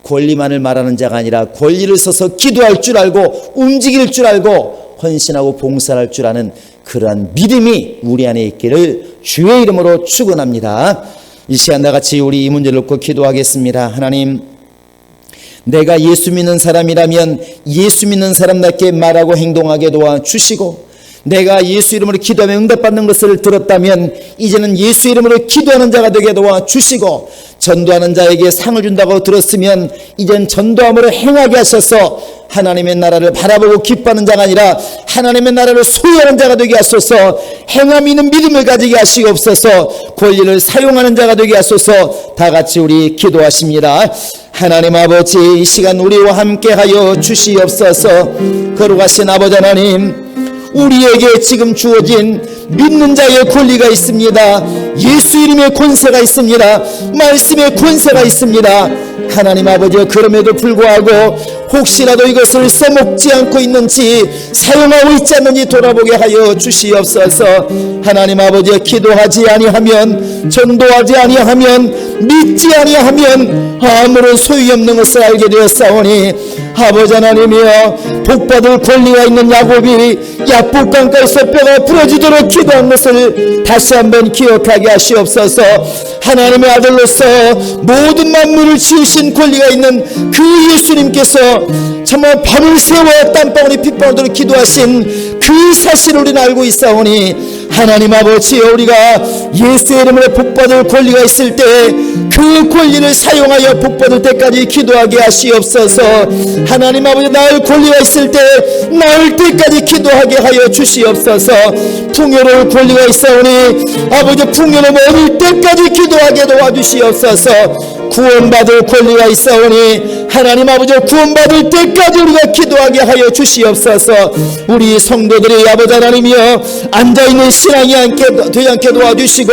권리만을 말하는 자가 아니라 권리를 써서 기도할 줄 알고 움직일 줄 알고 헌신하고 봉사할 줄 아는 그러한 믿음이 우리 안에 있기를 주의 이름으로 축원합니다. 이 시간 나같이 우리 이 문제를 놓고 기도하겠습니다. 하나님, 내가 예수 믿는 사람이라면 예수 믿는 사람답게 말하고 행동하게 도와주시고, 내가 예수 이름으로 기도하며 응답받는 것을 들었다면 이제는 예수 이름으로 기도하는 자가 되게 도와주시고, 전도하는 자에게 상을 준다고 들었으면 이젠 전도함으로 행하게 하셔서 하나님의 나라를 바라보고 기뻐하는 자가 아니라 하나님의 나라를 소유하는 자가 되게 하소서. 행함 있는 믿음을 가지게 하시옵소서. 권리를 사용하는 자가 되게 하소서. 다 같이 우리 기도하십니다. 하나님 아버지, 이 시간 우리와 함께하여 주시옵소서. 거룩하신 아버지 하나님, 우리에게 지금 주어진 믿는 자의 권리가 있습니다. 예수 이름의 권세가 있습니다. 말씀의 권세가 있습니다. 하나님 아버지, 그럼에도 불구하고 혹시라도 이것을 써먹지 않고 있는지, 사용하고 있지 않는지 돌아보게 하여 주시옵소서. 하나님 아버지, 기도하지 아니하면, 전도하지 아니하면, 믿지 아니하면 아무런 소용이 없는 것을 알게 되었사오니, 아버지 하나님이여, 복받을 권리가 있는 야곱이 야복강가에서 뼈가 부러지도록 기도한 것을 다시 한번 기억하게 하시옵소서. 하나님의 아들로서 모든 만물을 지으신 권리가 있는 그 예수님께서 정말 밤을 새워 땀방울이 핏방울로 기도하신 그 사실을 우리는 알고 있사오니, 하나님 아버지, 우리가 예수의 이름으로 복받을 권리가 있을 때 그 권리를 사용하여 복받을 때까지 기도하게 하시옵소서. 하나님 아버지, 나을 권리가 있을 때 나을 때까지 기도하게 하여 주시옵소서. 풍요로울 권리가 있사오니 아버지, 풍요로움 얻을 때까지 기도하게 도와주시옵소서. 구원받을 권리가 있사오니 하나님 아버지, 구원받을 때까지 우리가 기도하게 하여 주시옵소서. 우리 성도들이 아버지 하나님이여, 앉아있는 신앙이 되지 않게 도와주시고,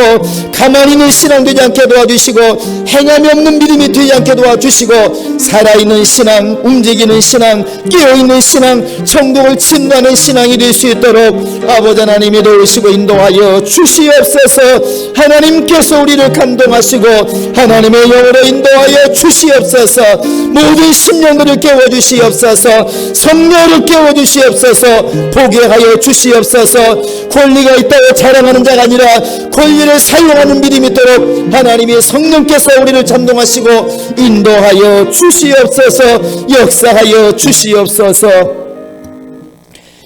가만히 있는 신앙 되지 않게 도와주시고, 행함이 없는 믿음이 되지 않게 도와주시고, 살아있는 신앙, 움직이는 신앙, 깨어있는 신앙, 천국을 침노하는 신앙이 될 수 있도록 아버지 하나님이 도우시고 인도하여 주시옵소서. 하나님께서 우리를 감동하시고 하나님의 영으로 인도하여 주시옵소서. 모든 심령들을 깨워주시옵소서. 성령을 깨워주시옵소서. 보게 하여 주시옵소서. 권리가 있다고 자랑하는 자가 아니라 권리를 사용하는 믿음이 있도록 하나님의 성령께서 우리를 감동하시고 인도하여 주시옵소서. 역사하여 주시옵소서.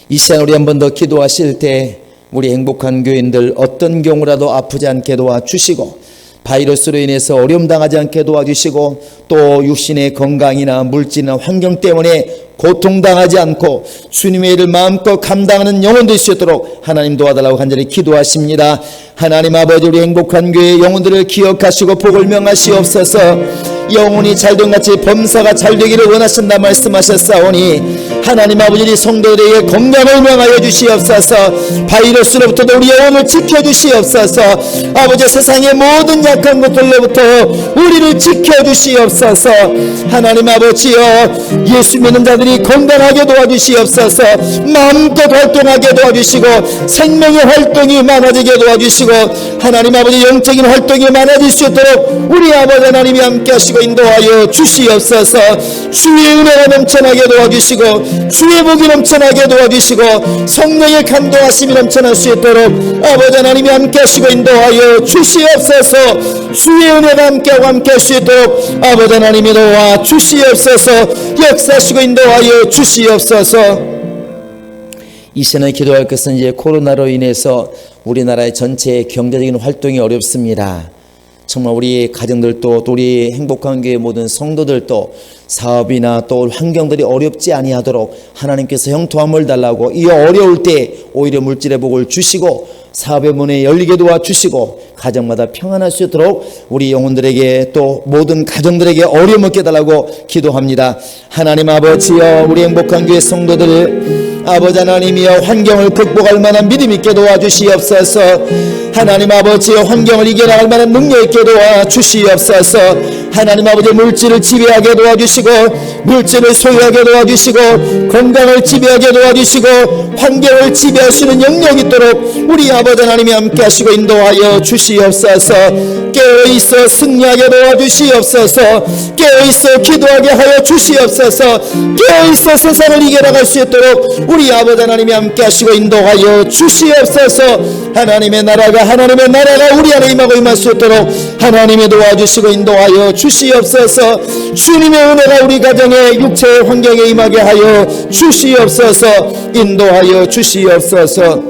이 시간 우리 한 번 더 기도하실 때 우리 행복한 교인들 어떤 경우라도 아프지 않게 도와주시고, 바이러스로 인해서 어려움 당하지 않게 도와주시고 또 육신의 건강이나 물질이나 환경 때문에 고통당하지 않고 주님의 일을 마음껏 감당하는 영혼 될 수 있도록 하나님 도와달라고 간절히 기도하십니다. 하나님 아버지, 우리 행복한 교회 영혼들을 기억하시고 복을 명하시옵소서. 영혼이 잘된 같이 범사가 잘되기를 원하신다 말씀하셨사오니 하나님 아버지, 우리 성도들에게 건강을 명하여 주시옵소서. 바이러스로부터도 우리 영혼을 지켜주시옵소서. 아버지, 세상의 모든 약한 것들로부터 우리를 지켜주시옵소서. 하나님 아버지여, 예수 믿는 자들이 건강하게 도와주시옵소서. 마음껏 활동하게 도와주시고 생명의 활동이 많아지게 도와주시고 하나님 아버지, 영적인 활동이 많아질 수 있도록 우리 아버지 하나님이 함께 하시고 인도하여 주시옵소서. 주의 은혜가 넘쳐나게 도와주시고 주의 복이 넘쳐나게 도와주시고 성령의 감동하심이 넘쳐날 수 있도록 아버지 하나님이 함께 하시고 인도하여 주시옵소서. 주의 은혜가 함께하고 함께 할 수 있도록 아버지 하나님이 도와 주시옵소서. 역사하시고 인도하여 주시옵소서. 이 시간에 기도할 것은 이제 코로나로 인해서 우리나라의 전체 경제적인 활동이 어렵습니다. 정말 우리 가정들도 또 우리 행복한 교회 모든 성도들도 사업이나 또 환경들이 어렵지 아니하도록 하나님께서 형통함을 달라고, 이 어려울 때 오히려 물질의 복을 주시고 사업의 문이 열리게 도와주시고 가정마다 평안할 수 있도록 우리 영혼들에게 또 모든 가정들에게 어려움을 깨달라고 기도합니다. 하나님 아버지여, 우리 행복한 교회 성도들 아버지 하나님이여, 환경을 극복할 만한 믿음 있게 도와주시옵소서. 하나님 아버지여, 환경을 이겨나갈 만한 능력 있게 도와주시옵소서. 하나님 아버지, 물질을 지배하게 도와주시고 물질을 소유하게 도와주시고 건강을 지배하게 도와주시고 환경을 지배할 수 있는 영역이 있도록 우리 아버지 하나님이 함께 하시고 인도하여 주시옵소서. 깨어있어 승리하게 도와주시옵소서. 깨어있어 기도하게 하여 주시옵소서. 깨어있어 세상을 이겨나갈 수 있도록 우리 아버지 하나님이 함께 하시고 인도하여 주시옵소서. 하나님의 나라가 우리 안에 임하고 임할 수 있도록 하나님이 도와주시고 인도하여 주시옵소서. 주님의 은혜가 우리 가정의 육체의 환경에 임하게 하여 주시옵소서. 인도하여 주시옵소서.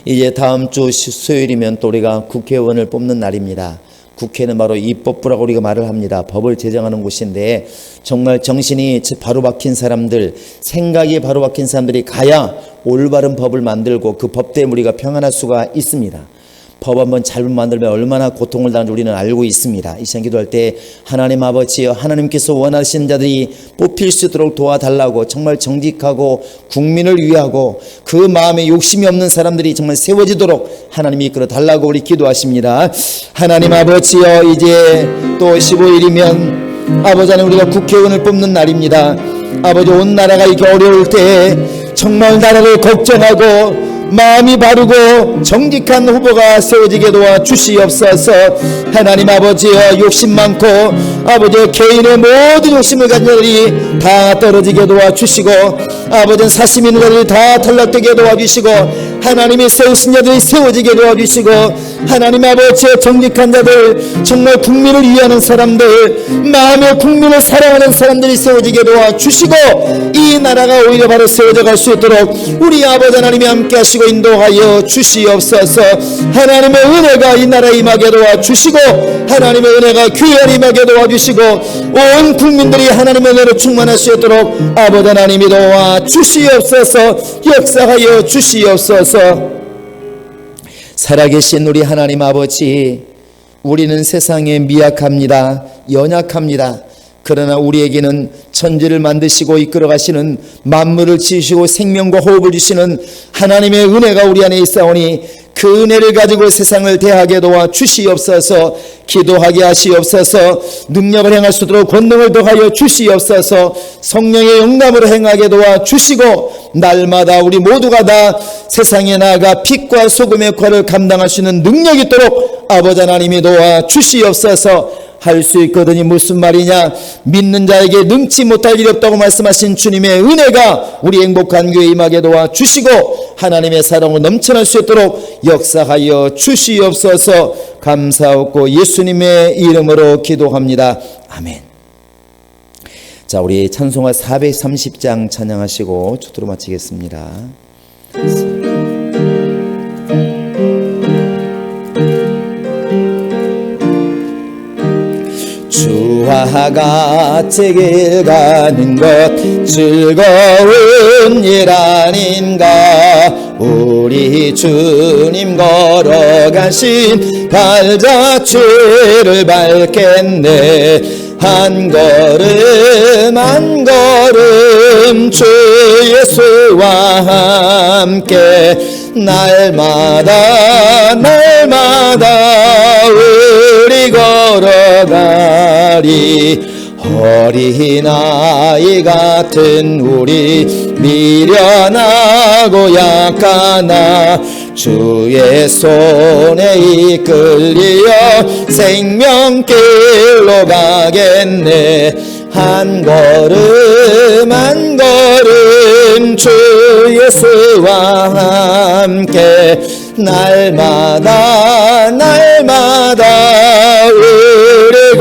이제 다음 주 수요일이면 또 우리가 국회의원을 뽑는 날입니다. 국회는 바로 입법부라고 우리가 말을 합니다. 법을 제정하는 곳인데 정말 정신이 바로 박힌 사람들, 생각이 바로 박힌 사람들이 가야 올바른 법을 만들고 그 법 때문에 우리가 평안할 수가 있습니다. 법 한번 잘못 만들면 얼마나 고통을 당하는지 우리는 알고 있습니다. 이 시간 기도할 때 하나님 아버지여, 하나님께서 원하시는 자들이 뽑힐 수 있도록 도와달라고, 정말 정직하고 국민을 위하고 그 마음에 욕심이 없는 사람들이 정말 세워지도록 하나님이 이끌어 달라고 우리 기도하십니다. 하나님 아버지여, 이제 또 15일이면 아버지 하나님, 우리가 국회의원을 뽑는 날입니다. 아버지, 온 나라가 이렇게 어려울 때 정말 나라를 걱정하고 마음이 바르고 정직한 후보가 세워지게 도와주시옵소서. 하나님 아버지여, 욕심 많고 아버지 개인의 모든 욕심을 가진 자들이 다 떨어지게 도와주시고 아버지는 사심 있는 자들이 다 탈락되게 도와주시고 하나님이 세우신 자들이 세워지게 도와주시고 하나님 아버지의 정직한 자들, 정말 국민을 위하는 사람들, 마음의 국민을 사랑하는 사람들이 세워지게 도와주시고 이 나라가 오히려 바로 세워져 갈 수 있도록 우리 아버지 하나님이 함께 하시고 인도하여 주시옵소서. 하나님의 은혜가 이 나라에 임하게 도와주시고 하나님의 은혜가 교회에 임하게 도와주시고 온 국민들이 하나님의 은혜로 충만할 수 있도록 아버지 하나님이 도와주시옵소서. 역사하여 주시옵소서. 살아계신 우리 하나님 아버지, 우리는 세상에 미약합니다. 연약합니다. 그러나 우리에게는 천지를 만드시고 이끌어 가시는, 만물을 지으시고 생명과 호흡을 주시는 하나님의 은혜가 우리 안에 있사오니 그 은혜를 가지고 세상을 대하게 도와주시옵소서. 기도하게 하시옵소서. 능력을 행할 수 있도록 권능을 더하여 주시옵소서. 성령의 영감으로 행하게 도와주시고 날마다 우리 모두가 다 세상에 나아가 빛과 소금의 역할을 감당할 수 있는 능력이 있도록 아버지 하나님이 도와주시옵소서. 할 수 있거든이 무슨 말이냐? 믿는 자에게 능치 못할 일이 없다고 말씀하신 주님의 은혜가 우리 행복한 교회 임하게 도와주시고 하나님의 사랑으로 넘쳐날 수 있도록 역사하여 주시옵소서. 감사하고 예수님의 이름으로 기도합니다. 아멘. 자, 우리 찬송가 430장 찬양하시고 주도로 마치겠습니다. 주와 같이 길 가는 것 즐거운 일 아닌가. 우리 주님 걸어가신 발자취를 밟겠네. 한 걸음 한 걸음 주 예수와 함께 날마다 날마다 우리 걸어가리. 어린아이 같은 우리 미련하고 약하나 주의 손에 이끌려 생명길로 가겠네. 한 걸음 한 걸음 주 예수와 함께 날마다 날마다 우리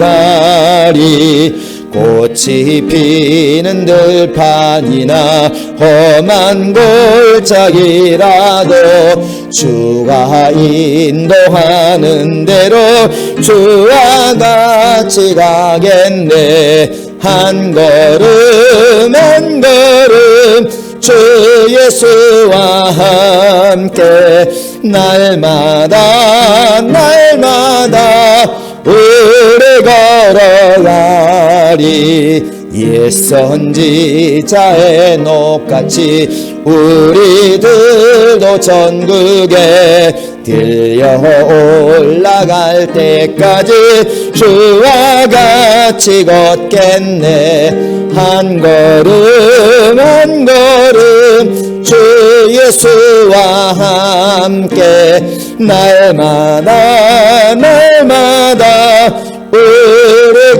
걸어가리. 꽃이 피는 들판이나 험한 골짜기라도 주가 인도하는 대로 주와 같이 가겠네. 한 걸음 한 걸음 주 예수와 함께 날마다 날마다 우리 걸어가리. 옛 선지자의 녹같이 우리들도 전국에 들려 올라갈 때까지 주와 같이 걷겠네. 한 걸음 한 걸음 주 예수와 함께 날마다 날마다 우리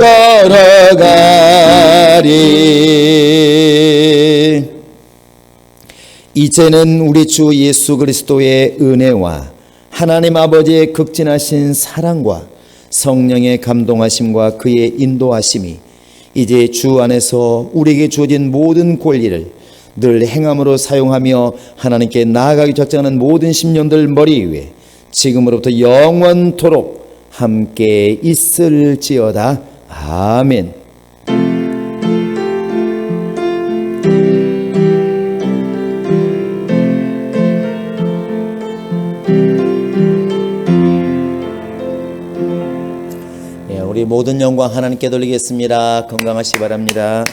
걸어가리. 이제는 우리 주 예수 그리스도의 은혜와 하나님 아버지의 극진하신 사랑과 성령의 감동하심과 그의 인도하심이 이제 주 안에서 우리에게 주어진 모든 권리를 늘 행함으로 사용하며 하나님께 나아가기 적정하는 모든 심령들 머리 위에 지금으로부터 영원토록 함께 있을지어다. 아멘. 우리 모든 영광 하나님께 돌리겠습니다. 건강하시기 바랍니다.